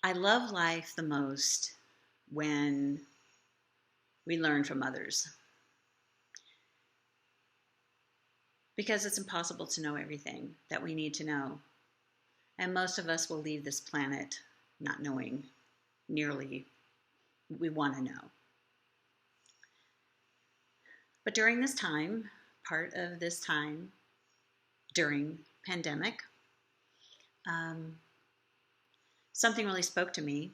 I love life the most when we learn from others because it's impossible to know everything that we need to know. And most of us will leave this planet not knowing nearly what we want to know. But during this time, part of this time during pandemic, um, something really spoke to me,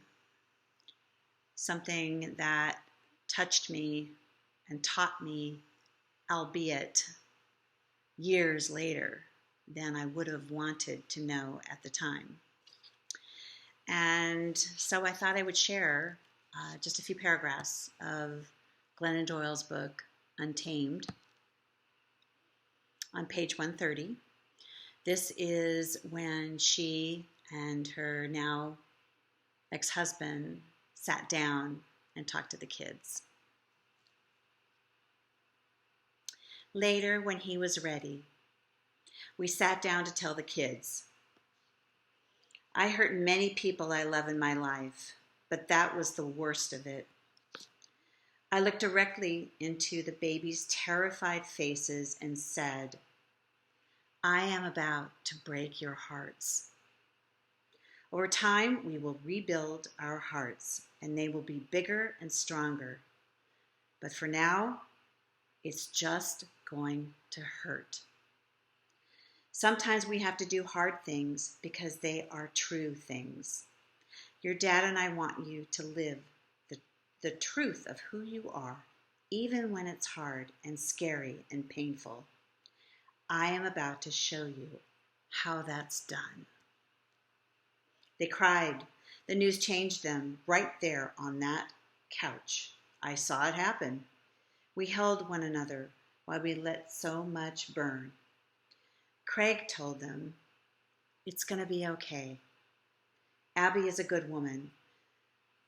something that touched me and taught me, albeit years later than I would have wanted to know at the time. And so I thought I would share just a few paragraphs of Glennon Doyle's book, Untamed, on page 130. This is when she and her now ex-husband sat down and talked to the kids. Later, when he was ready, we sat down to tell the kids. I hurt many people I love in my life, but that was the worst of it. I looked directly into the babies' terrified faces and said, I am about to break your hearts. Over time, we will rebuild our hearts, and they will be bigger and stronger. But for now, it's just going to hurt. Sometimes we have to do hard things because they are true things. Your dad and I want you to live the truth of who you are, even when it's hard and scary and painful. I am about to show you how that's done. They cried. The news changed them right there on that couch. I saw it happen. We held one another while we let so much burn. Craig told them, it's going to be okay. Abby is a good woman.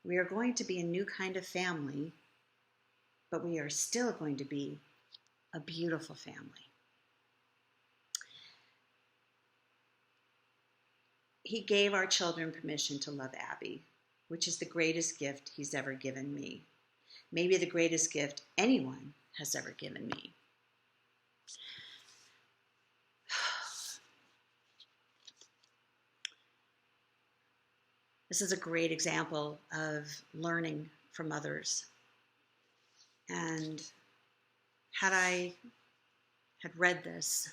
We are going to be a new kind of family, but we are still going to be a beautiful family. He gave our children permission to love Abby, which is the greatest gift he's ever given me. Maybe the greatest gift anyone has ever given me. This is a great example of learning from others. And had I had read this,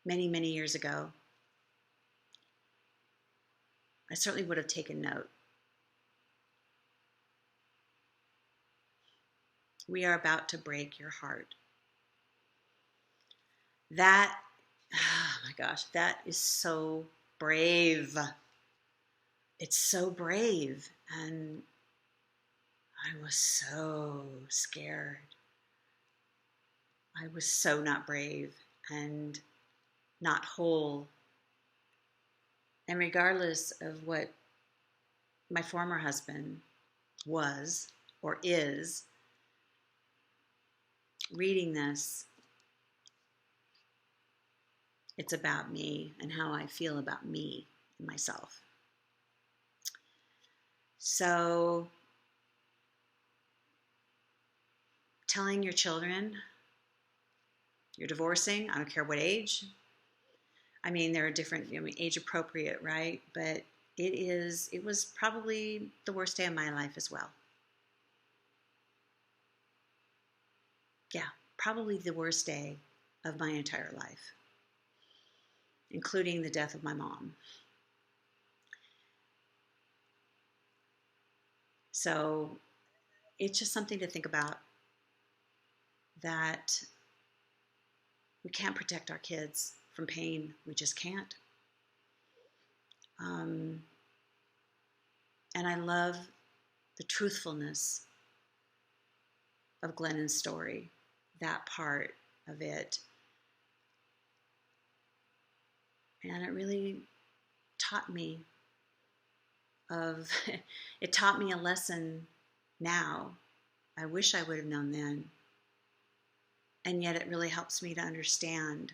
many, many years ago, I certainly would have taken note. We are about to break your heart. That, oh my gosh, that is so brave. It's so brave. And I was so scared. I was so not brave and not whole. And regardless of what my former husband was or is, reading this, it's about me and how I feel about me and myself. So, telling your children you're divorcing, I don't care what age. I mean, there are different, age appropriate, right? But it was probably the worst day of my life as well. Yeah, probably the worst day of my entire life, including the death of my mom. So it's just something to think about, that we can't protect our kids from pain. We just can't. And I love the truthfulness of Glennon's story, that part of it. And it really taught me it taught me a lesson now. I wish I would have known then. And yet it really helps me to understand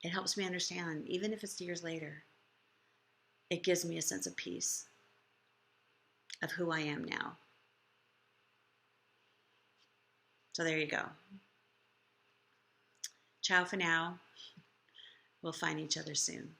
It helps me understand, even if it's years later, it gives me a sense of peace of who I am now. So there you go. Ciao for now. We'll find each other soon.